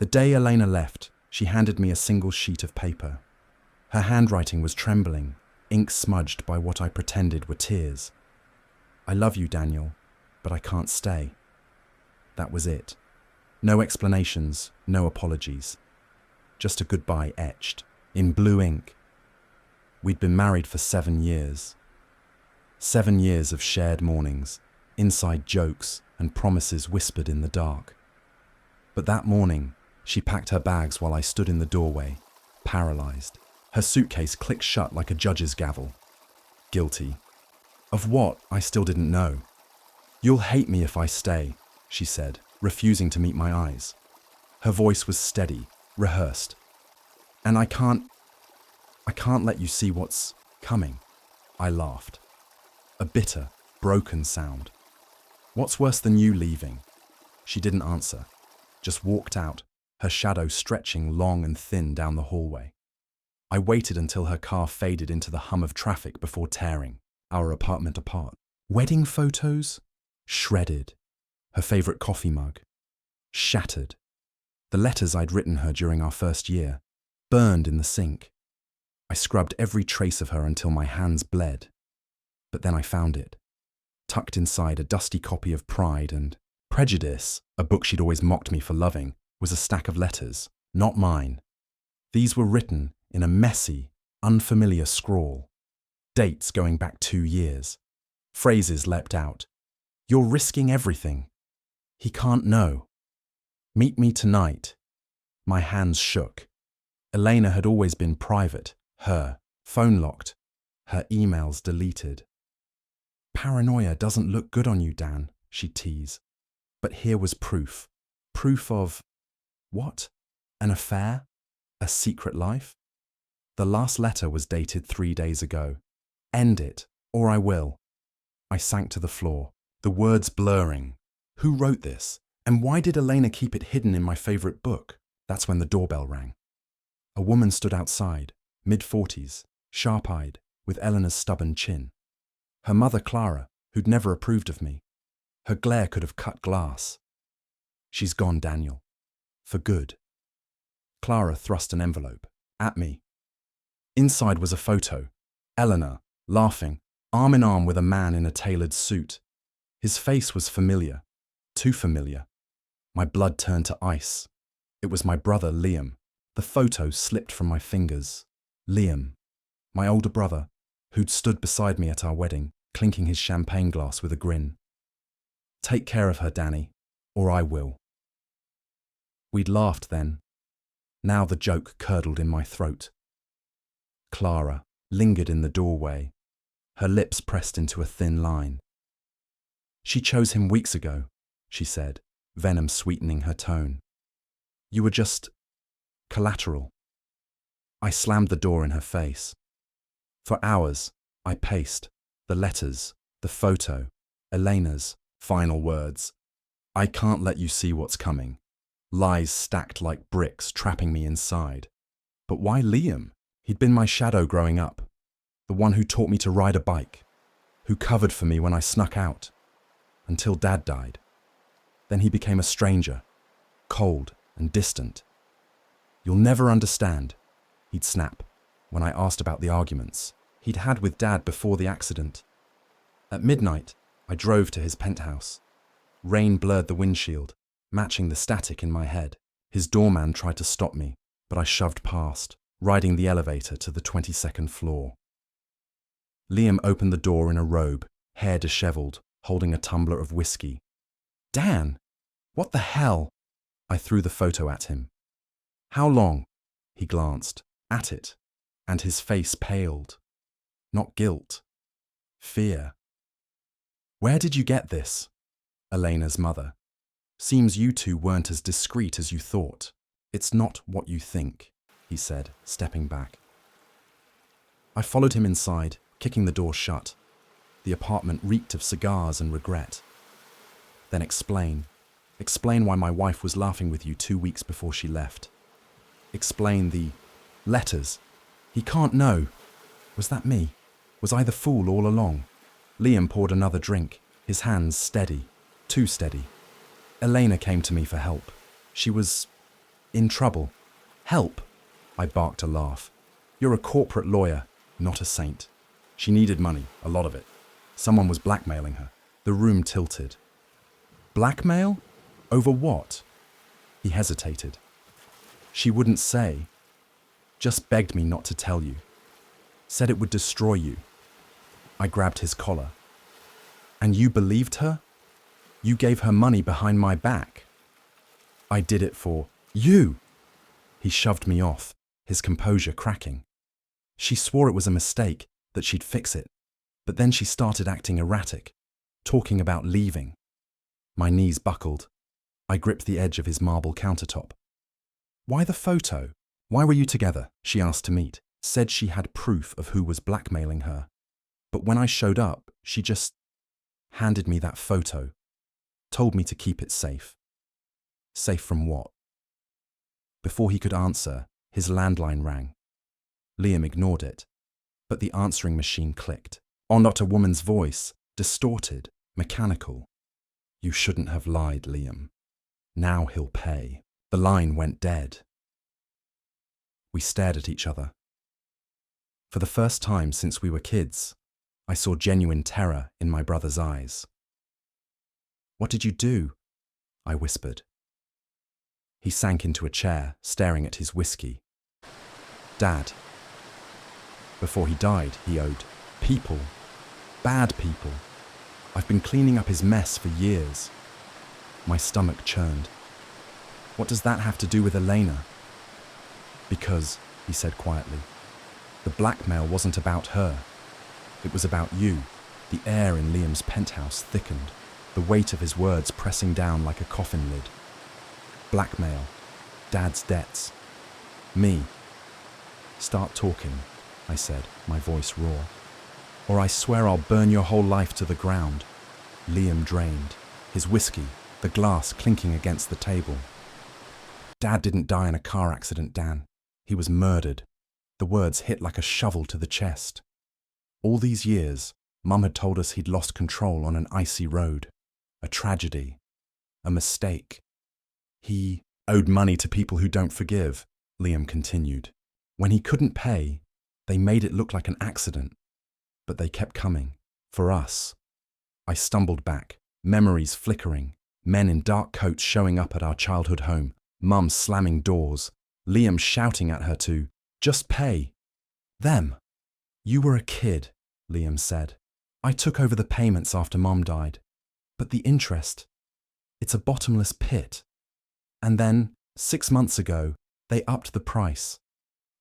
The day Elena left, she handed me a single sheet of paper. Her handwriting was trembling, ink smudged by what I pretended were tears. "I love you, Daniel, but I can't stay." That was it. No explanations, no apologies. Just a goodbye etched, in blue ink. We'd been married for 7 years. 7 years of shared mornings, inside jokes and promises whispered in the dark. But that morning, she packed her bags while I stood in the doorway, paralyzed. Her suitcase clicked shut like a judge's gavel. Guilty. Of what, I still didn't know. "You'll hate me if I stay," she said, refusing to meet my eyes. Her voice was steady, rehearsed. "And I can't let you see what's coming." I laughed. A bitter, broken sound. "What's worse than you leaving?" She didn't answer, just walked out, her shadow stretching long and thin down the hallway. I waited until her car faded into the hum of traffic before tearing our apartment apart. Wedding photos? Shredded. Her favorite coffee mug? Shattered. The letters I'd written her during our first year? Burned in the sink. I scrubbed every trace of her until my hands bled. But then I found it. Tucked inside a dusty copy of Pride and Prejudice, a book she'd always mocked me for loving, was a stack of letters, not mine. These were written in a messy, unfamiliar scrawl. Dates going back 2 years. Phrases leapt out. "You're risking everything. He can't know. Meet me tonight." My hands shook. Elena had always been private, her phone locked, her emails deleted. "Paranoia doesn't look good on you, Dan," she'd tease. But here was proof. Proof of what? An affair? A secret life? The last letter was dated 3 days ago. "End it, or I will." I sank to the floor, the words blurring. Who wrote this? And why did Elena keep it hidden in my favorite book? That's when the doorbell rang. A woman stood outside, mid-40s, sharp-eyed, with Elena's stubborn chin. Her mother, Clara, who'd never approved of me. Her glare could have cut glass. "She's gone, Daniel. For good." Clara thrust an envelope at me. Inside was a photo. Elena, laughing, arm in arm with a man in a tailored suit. His face was familiar. Too familiar. My blood turned to ice. It was my brother, Liam. The photo slipped from my fingers. Liam, my older brother, who'd stood beside me at our wedding, clinking his champagne glass with a grin. "Take care of her, Danny, or I will." We'd laughed then. Now the joke curdled in my throat. Clara lingered in the doorway, her lips pressed into a thin line. "She chose him weeks ago," she said, venom sweetening her tone. "You were just collateral." I slammed the door in her face. For hours, I paced the letters, the photo, Elena's final words. "I can't let you see what's coming." Lies stacked like bricks, trapping me inside. But why Liam? He'd been my shadow growing up, the one who taught me to ride a bike, who covered for me when I snuck out, until Dad died. Then he became a stranger, cold and distant. "You'll never understand," he'd snap when I asked about the arguments he'd had with Dad before the accident. At midnight, I drove to his penthouse. Rain blurred the windshield, matching the static in my head. His doorman tried to stop me, but I shoved past, riding the elevator to the 22nd floor. Liam opened the door in a robe, hair disheveled, holding a tumbler of whiskey. "Dan, what the hell?" I threw the photo at him. "How long?" He glanced at it, and his face paled. Not guilt. Fear. "Where did you get this?" Elena's mother. "Seems you two weren't as discreet as you thought." "It's not what you think," he said, stepping back. I followed him inside, kicking the door shut. The apartment reeked of cigars and regret. "Then explain. Explain why my wife was laughing with you 2 weeks before she left. Explain the letters. He can't know. Was that me? Was I the fool all along?" Liam poured another drink, his hands steady, too steady. "Elena came to me for help. She was In trouble. Help! I barked a laugh. You're a corporate lawyer, not a saint. She needed money, a lot of it. Someone was blackmailing her. The room tilted. Blackmail? Over what? He hesitated. She wouldn't say. Just begged me not to tell you. Said it would destroy you. I grabbed his collar. And you believed her? You gave her money behind my back. I did it for you. He shoved me off, his composure cracking. She swore it was a mistake, that she'd fix it. But then she started acting erratic, talking about leaving. My knees buckled. I gripped the edge of his marble countertop. Why the photo? Why were you together? She asked to meet. Said she had proof of who was blackmailing her. But when I showed up, she just handed me that photo. Told me to keep it safe. Safe from what? Before he could answer, his landline rang. Liam ignored it, but the answering machine clicked. Not a woman's voice, distorted, mechanical. You shouldn't have lied, Liam. Now he'll pay. The line went dead. We stared at each other. For the first time since we were kids, I saw genuine terror in my brother's eyes. What did you do? I whispered. He sank into a chair, staring at his whiskey. Dad. Before he died, he owed people. Bad people. I've been cleaning up his mess for years. My stomach churned. What does that have to do with Elena? Because, he said quietly, the blackmail wasn't about her. It was about you. The air in Liam's penthouse thickened, the weight of his words pressing down like a coffin lid. Blackmail. Dad's debts. Me. Start talking, I said, my voice raw. Or I swear I'll burn your whole life to the ground. Liam drained, his whiskey, the glass clinking against the table. Dad didn't die in a car accident, Dan. He was murdered. The words hit like a shovel to the chest. All these years, Mum had told us he'd lost control on an icy road. A tragedy. A mistake. He owed money to people who don't forgive, Liam continued. When he couldn't pay, they made it look like an accident. But they kept coming. For us. I stumbled back, memories flickering, men in dark coats showing up at our childhood home, Mum slamming doors, Liam shouting at her to, just pay. Them. You were a kid, Liam said. I took over the payments after Mum died. But the interest, it's a bottomless pit. And then, 6 months ago, they upped the price.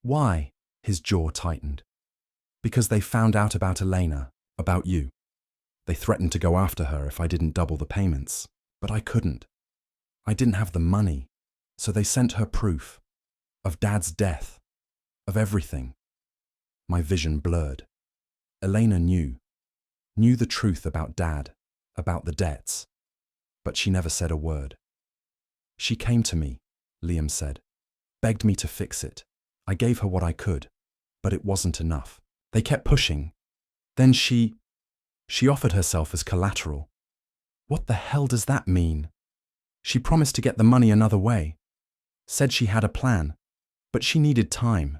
Why? His jaw tightened. Because they found out about Elena, about you. They threatened to go after her if I didn't double the payments. But I couldn't. I didn't have the money. So they sent her proof. Of Dad's death. Of everything. My vision blurred. Elena knew. Knew the truth about Dad. About the debts. But she never said a word. She came to me, Liam said. Begged me to fix it. I gave her what I could. But it wasn't enough. They kept pushing. Then she offered herself as collateral. What the hell does that mean? She promised to get the money another way. Said she had a plan, but she needed time.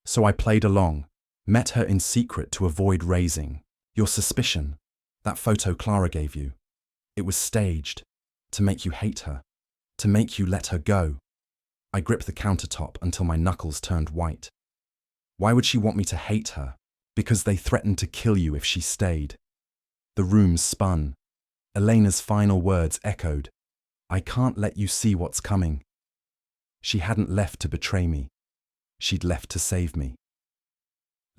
So I played along, met her in secret to avoid raising your suspicion. That photo Clara gave you. It was staged, to make you hate her, to make you let her go. I gripped the countertop until my knuckles turned white. Why would she want me to hate her? Because they threatened to kill you if she stayed. The room spun. Elena's final words echoed. I can't let you see what's coming. She hadn't left to betray me. She'd left to save me.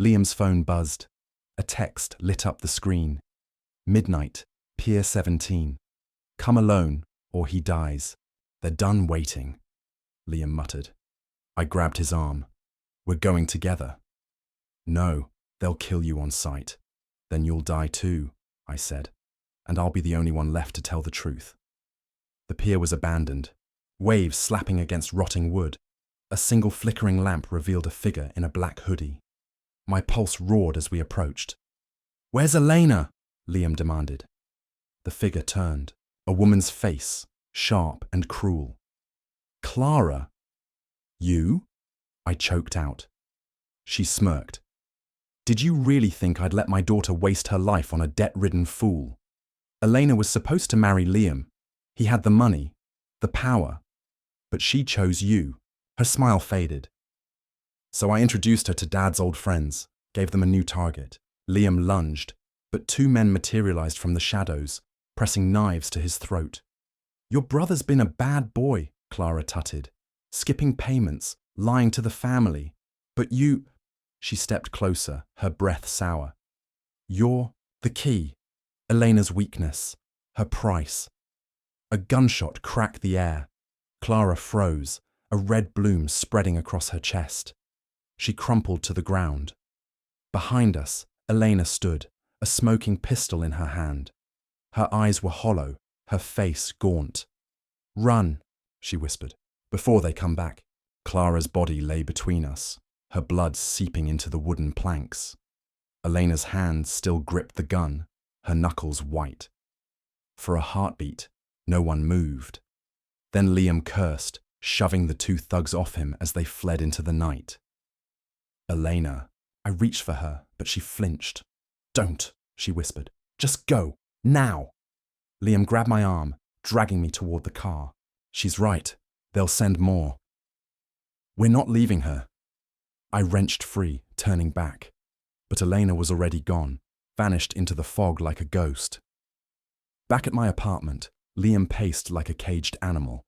Liam's phone buzzed. A text lit up the screen. Midnight, Pier 17. Come alone, or he dies. They're done waiting, Liam muttered. I grabbed his arm. We're going together. No, they'll kill you on sight. Then you'll die too, I said, and I'll be the only one left to tell the truth. The pier was abandoned, waves slapping against rotting wood. A single flickering lamp revealed a figure in a black hoodie. My pulse roared as we approached. Where's Elena? Liam demanded. The figure turned, a woman's face, sharp and cruel. Clara. You? I choked out. She smirked. Did you really think I'd let my daughter waste her life on a debt-ridden fool? Elena was supposed to marry Liam. He had the money, the power, but she chose you. Her smile faded. So I introduced her to Dad's old friends, gave them a new target. Liam lunged, but two men materialized from the shadows, pressing knives to his throat. Your brother's been a bad boy, Clara tutted, skipping payments, lying to the family. But you… She stepped closer, her breath sour. You're the key, Elena's weakness, her price. A gunshot cracked the air. Clara froze, a red bloom spreading across her chest. She crumpled to the ground. Behind us, Elena stood, a smoking pistol in her hand. Her eyes were hollow, her face gaunt. Run, she whispered, before they come back. Clara's body lay between us, her blood seeping into the wooden planks. Elena's hand still gripped the gun, her knuckles white. For a heartbeat, no one moved. Then Liam cursed, shoving the two thugs off him as they fled into the night. Elena. I reached for her, but she flinched. Don't, she whispered. Just go, now. Liam grabbed my arm, dragging me toward the car. She's right. They'll send more. We're not leaving her. I wrenched free, turning back. But Elena was already gone, vanished into the fog like a ghost. Back at my apartment, Liam paced like a caged animal.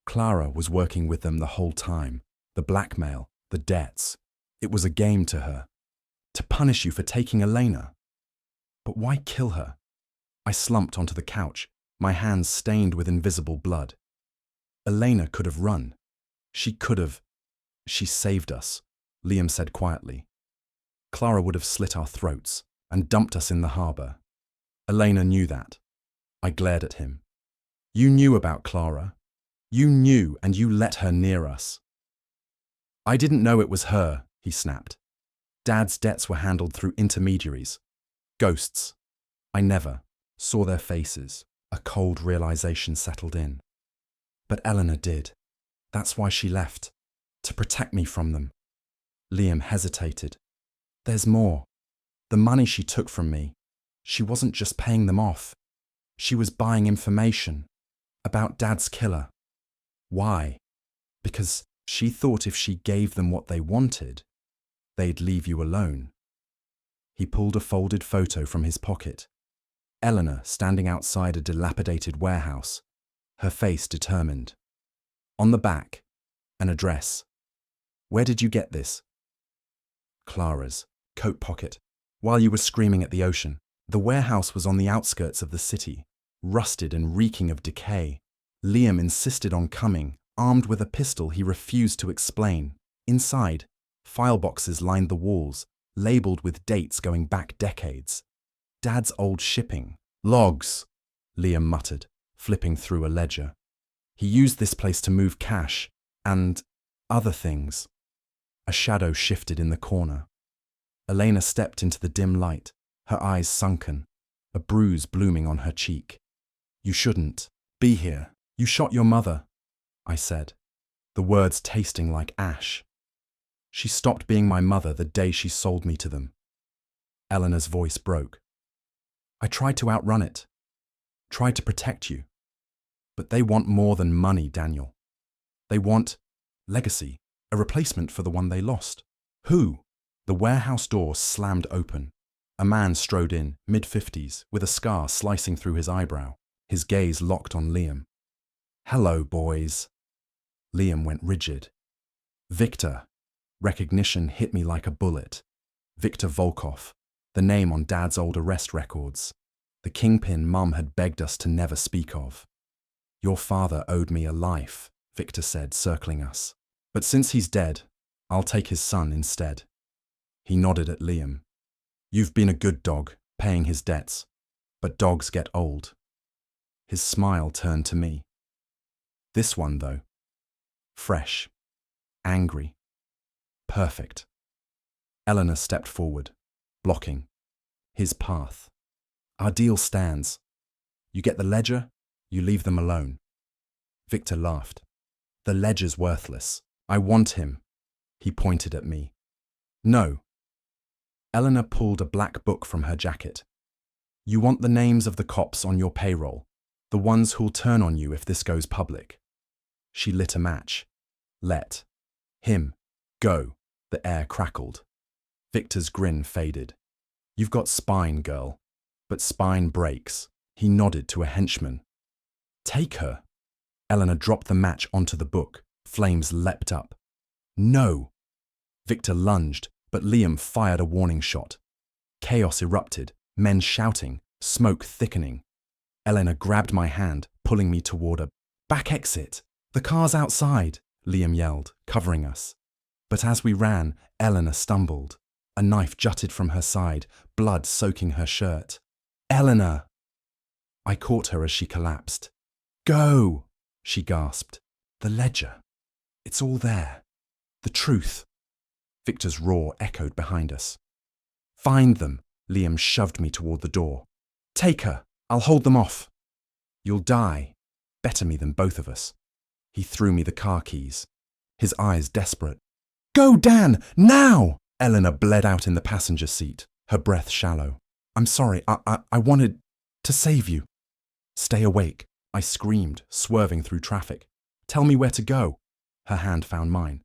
Clara was working with them the whole time. The blackmail, the debts. It was a game to her. To punish you for taking Elena. But why kill her? I slumped onto the couch, my hands stained with invisible blood. Elena could have run. She could have… She saved us, Liam said quietly. Clara would have slit our throats and dumped us in the harbour. Elena knew that. I glared at him. You knew about Clara. You knew, and you let her near us. I didn't know it was her, he snapped. Dad's debts were handled through intermediaries. Ghosts. I never saw their faces. A cold realization settled in. But Elena did. That's why she left. To protect me from them. Liam hesitated. There's more. The money she took from me. She wasn't just paying them off. She was buying information. About Dad's killer. Why? Because she thought if she gave them what they wanted, they'd leave you alone. He pulled a folded photo from his pocket. Elena standing outside a dilapidated warehouse, her face determined. On the back, an address. Where did you get this? Clara's coat pocket. While you were screaming at the ocean, the warehouse was on the outskirts of the city, rusted and reeking of decay. Liam insisted on coming, armed with a pistol he refused to explain. Inside, file boxes lined the walls, labeled with dates going back decades. Dad's old shipping. Logs, Liam muttered, flipping through a ledger. He used this place to move cash and other things. A shadow shifted in the corner. Elena stepped into the dim light, her eyes sunken, a bruise blooming on her cheek. You shouldn't be here. You shot your mother, I said, the words tasting like ash. She stopped being my mother the day she sold me to them. Eleanor's voice broke. I tried to outrun it, tried to protect you. But they want more than money, Daniel. They want legacy, a replacement for the one they lost. Who? The warehouse door slammed open. A man strode in, mid-50s, with a scar slicing through his eyebrow, his gaze locked on Liam. Hello, boys. Liam went rigid. Victor. Recognition hit me like a bullet. Victor Volkov, the name on Dad's old arrest records. The kingpin Mum had begged us to never speak of. Your father owed me a life, Victor said, circling us. But since he's dead, I'll take his son instead. He nodded at Liam. You've been a good dog, paying his debts. But dogs get old. His smile turned to me. This one, though. Fresh. Angry. Perfect. Elena stepped forward, blocking. His path. Our deal stands. You get the ledger, you leave them alone. Victor laughed. The ledger's worthless. I want him. He pointed at me. No. Elena pulled a black book from her jacket. You want the names of the cops on your payroll, the ones who'll turn on you if this goes public. She lit a match. Let him go. The air crackled. Victor's grin faded. You've got spine, girl. But spine breaks. He nodded to a henchman. Take her. Elena dropped the match onto the book. Flames leapt up. No. Victor lunged, but Liam fired a warning shot. Chaos erupted, men shouting, smoke thickening. Elena grabbed my hand, pulling me toward a back exit. The car's outside, Liam yelled, covering us. But as we ran, Elena stumbled. A knife jutted from her side, blood soaking her shirt. Elena! I caught her as she collapsed. Go! She gasped. The ledger. It's all there. The truth. Victor's roar echoed behind us. Find them! Liam shoved me toward the door. Take her! I'll hold them off. You'll die. Better me than both of us. He threw me the car keys. His eyes desperate. Go, Dan! Now! Elena bled out in the passenger seat, her breath shallow. I'm sorry, I wanted to save you. Stay awake, I screamed, swerving through traffic. Tell me where to go. Her hand found mine.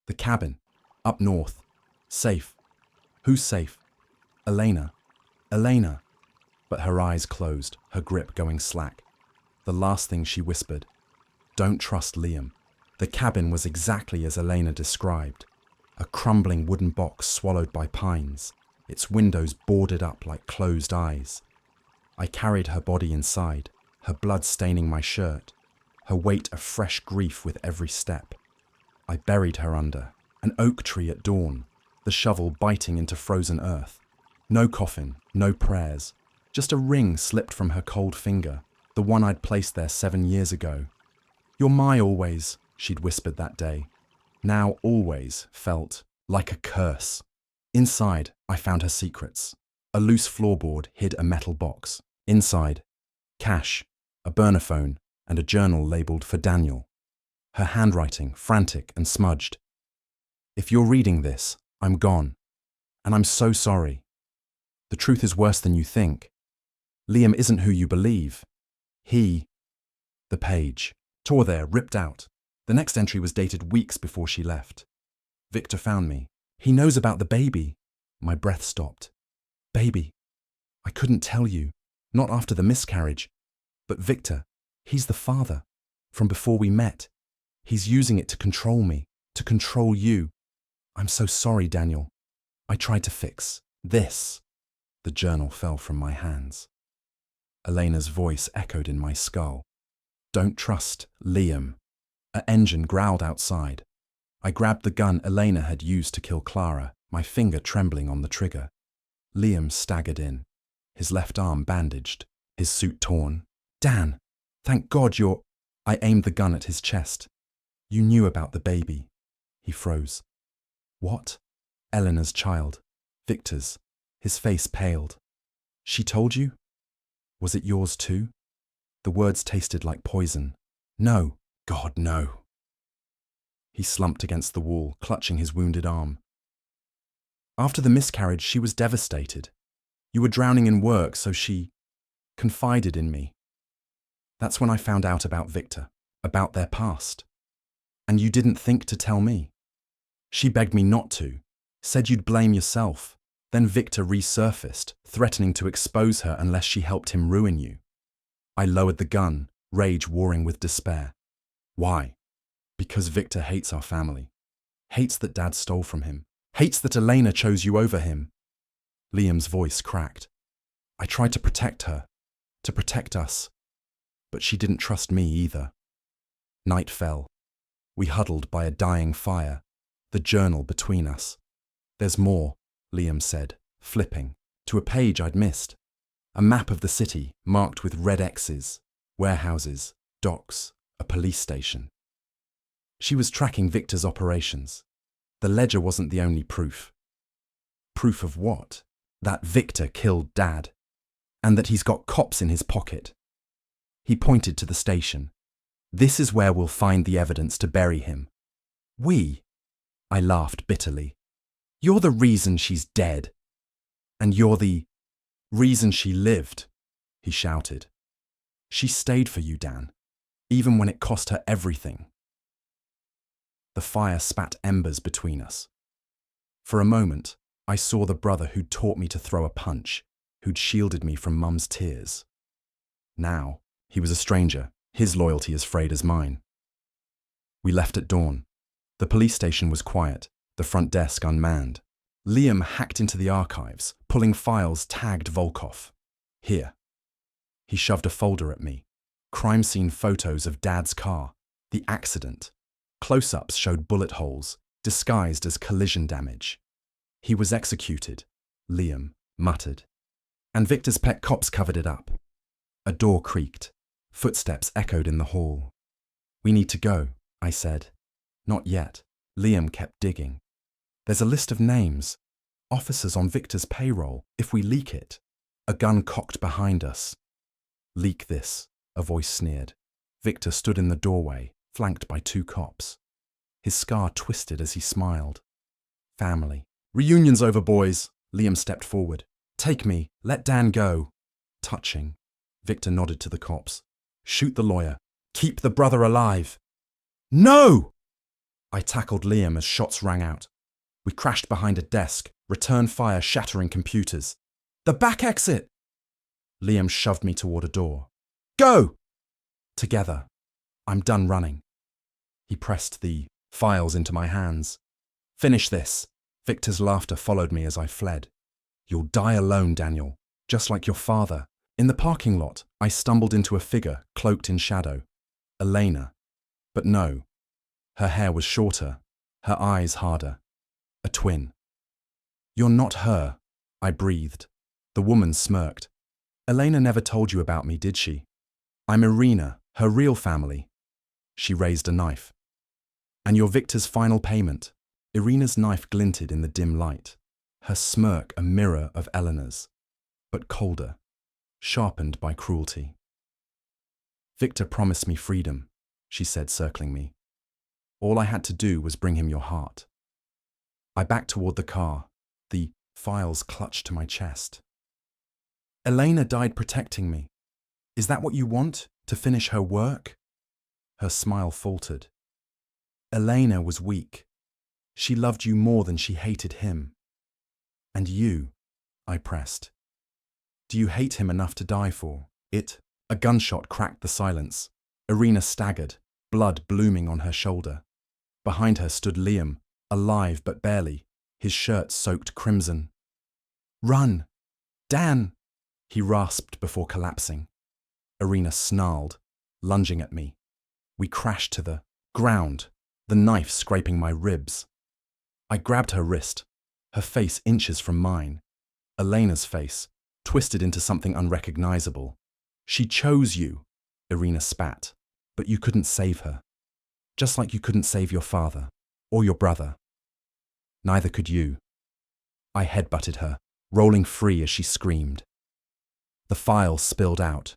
The cabin. Up north. Safe. Who's safe? Elena. Elena. But her eyes closed, her grip going slack. The last thing she whispered. Don't trust Liam. The cabin was exactly as Elena described. A crumbling wooden box swallowed by pines, its windows boarded up like closed eyes. I carried her body inside, her blood staining my shirt, her weight of fresh grief with every step. I buried her under an oak tree at dawn, the shovel biting into frozen earth. No coffin, no prayers, just a ring slipped from her cold finger, the one I'd placed there 7 years ago. You're my always, she'd whispered that day. Now always felt like a curse. Inside, I found her secrets. A loose floorboard hid a metal box. Inside, cash, a burner phone, and a journal labelled for Daniel. Her handwriting frantic and smudged. If you're reading this, I'm gone. And I'm so sorry. The truth is worse than you think. Liam isn't who you believe. The page, tore there, ripped out. The next entry was dated weeks before she left. Victor found me. He knows about the baby. My breath stopped. Baby. I couldn't tell you. Not after the miscarriage. But Victor, he's the father. From before we met. He's using it to control me. To control you. I'm so sorry, Daniel. I tried to fix this. The journal fell from my hands. Elena's voice echoed in my skull. Don't trust Liam. An engine growled outside. I grabbed the gun Elena had used to kill Clara, my finger trembling on the trigger. Liam staggered in, his left arm bandaged, his suit torn. Dan, thank God you're... I aimed the gun at his chest. You knew about the baby. He froze. What? Elena's child. Victor's. His face paled. She told you? Was it yours too? The words tasted like poison. No. God, no. He slumped against the wall, clutching his wounded arm. After the miscarriage, she was devastated. You were drowning in work, so she confided in me. That's when I found out about Victor, about their past. And you didn't think to tell me. She begged me not to, said you'd blame yourself. Then Victor resurfaced, threatening to expose her unless she helped him ruin you. I lowered the gun, rage warring with despair. Why? Because Victor hates our family. Hates that Dad stole from him. Hates that Elena chose you over him. Liam's voice cracked. I tried to protect her, to protect us. But she didn't trust me either. Night fell. We huddled by a dying fire, the journal between us. There's more, Liam said, flipping, to a page I'd missed. A map of the city marked with red X's, warehouses, docks, a police station. She was tracking Victor's operations. The ledger wasn't the only proof. Proof of what? That Victor killed Dad, and that he's got cops in his pocket. He pointed to the station. This is where we'll find the evidence to bury him. We? I laughed bitterly. You're the reason she's dead. And you're the reason she lived, he shouted. She stayed for you, Dan, even when it cost her everything. The fire spat embers between us. For a moment, I saw the brother who'd taught me to throw a punch, who'd shielded me from Mum's tears. Now, he was a stranger, his loyalty as frayed as mine. We left at dawn. The police station was quiet, the front desk unmanned. Liam hacked into the archives, pulling files tagged Volkov. Here. He shoved a folder at me. Crime scene photos of Dad's car. The accident. Close-ups showed bullet holes, disguised as collision damage. He was executed, Liam muttered. And Victor's pet cops covered it up. A door creaked. Footsteps echoed in the hall. We need to go, I said. Not yet. Liam kept digging. There's a list of names. Officers on Victor's payroll, if we leak it. A gun cocked behind us. Leak this, a voice sneered. Victor stood in the doorway, flanked by 2 cops. His scar twisted as he smiled. Family. Reunion's over, boys. Liam stepped forward. Take me. Let Dan go. Touching. Victor nodded to the cops. Shoot the lawyer. Keep the brother alive. No! I tackled Liam as shots rang out. We crashed behind a desk, return fire shattering computers. The back exit! Liam shoved me toward a door. Go! Together. I'm done running. He pressed the files into my hands. Finish this. Victor's laughter followed me as I fled. You'll die alone, Daniel, just like your father. In the parking lot, I stumbled into a figure cloaked in shadow. Elena. But no. Her hair was shorter, her eyes harder. A twin. You're not her, I breathed. The woman smirked. Elena never told you about me, did she? I'm Irina, her real family. She raised a knife. And you're Victor's final payment. Irina's knife glinted in the dim light. Her smirk a mirror of Elena's, but colder, sharpened by cruelty. Victor promised me freedom, she said, circling me. All I had to do was bring him your heart. I backed toward the car, the files clutched to my chest. Elena died protecting me. Is that what you want, to finish her work? Her smile faltered. Elena was weak. She loved you more than she hated him. And you, I pressed. Do you hate him enough to die for it? A gunshot cracked the silence. Irina staggered, blood blooming on her shoulder. Behind her stood Liam, alive but barely, his shirt soaked crimson. Run! Dan! He rasped before collapsing. Irina snarled, lunging at me. We crashed to the ground, the knife scraping my ribs. I grabbed her wrist, her face inches from mine. Elena's face, twisted into something unrecognizable. She chose you, Irina spat, but you couldn't save her. Just like you couldn't save your father, or your brother. Neither could you. I headbutted her, rolling free as she screamed. The file spilled out.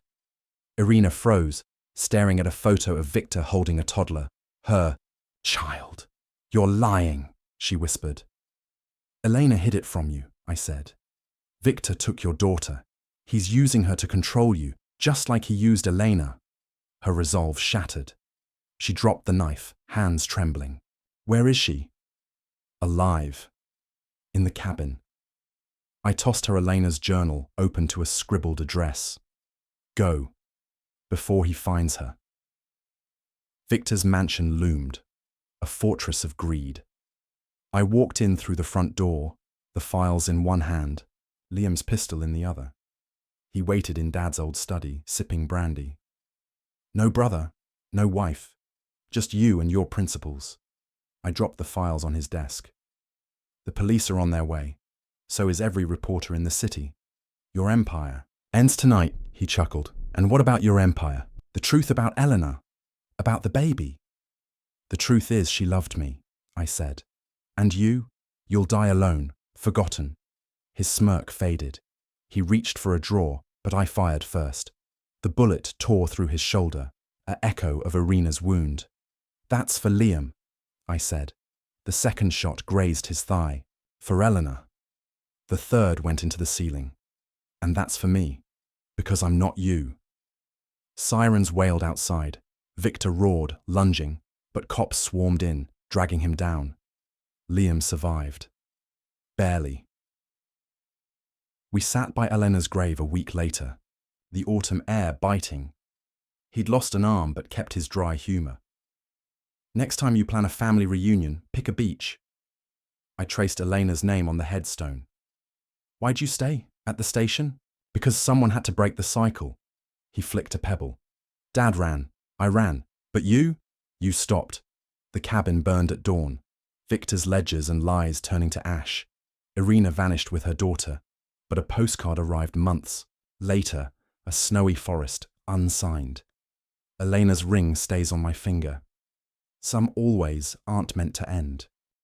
Irina froze, staring at a photo of Victor holding a toddler. Her child. You're lying, she whispered. Elena hid it from you, I said. Victor took your daughter. He's using her to control you, just like he used Elena. Her resolve shattered. She dropped the knife, hands trembling. Where is she? Alive. In the cabin. I tossed her Elena's journal, open to a scribbled address. Go. Before he finds her. Victor's mansion loomed, a fortress of greed. I walked in through the front door, the files in one hand, Liam's pistol in the other. He waited in Dad's old study, sipping brandy. No brother, no wife, just you and your principles. I dropped the files on his desk. The police are on their way. So is every reporter in the city. Your empire ends tonight, he chuckled. And what about your empire? The truth about Elena? About the baby? The truth is she loved me, I said. And you? You'll die alone, forgotten. His smirk faded. He reached for a drawer, but I fired first. The bullet tore through his shoulder, an echo of Irina's wound. That's for Liam, I said. The second shot grazed his thigh. For Elena. The third went into the ceiling. And that's for me, because I'm not you. Sirens wailed outside. Victor roared, lunging, but cops swarmed in, dragging him down. Liam survived. Barely. We sat by Elena's grave a week later, the autumn air biting. He'd lost an arm but kept his dry humour. Next time you plan a family reunion, pick a beach. I traced Elena's name on the headstone. Why'd you stay at the station? Because someone had to break the cycle. He flicked a pebble. Dad ran. I ran. But you? You stopped. The cabin burned at dawn. Victor's ledgers and lies turning to ash. Irina vanished with her daughter, but a postcard arrived months later, a snowy forest, unsigned. Elena's ring stays on my finger. Some always aren't meant to end.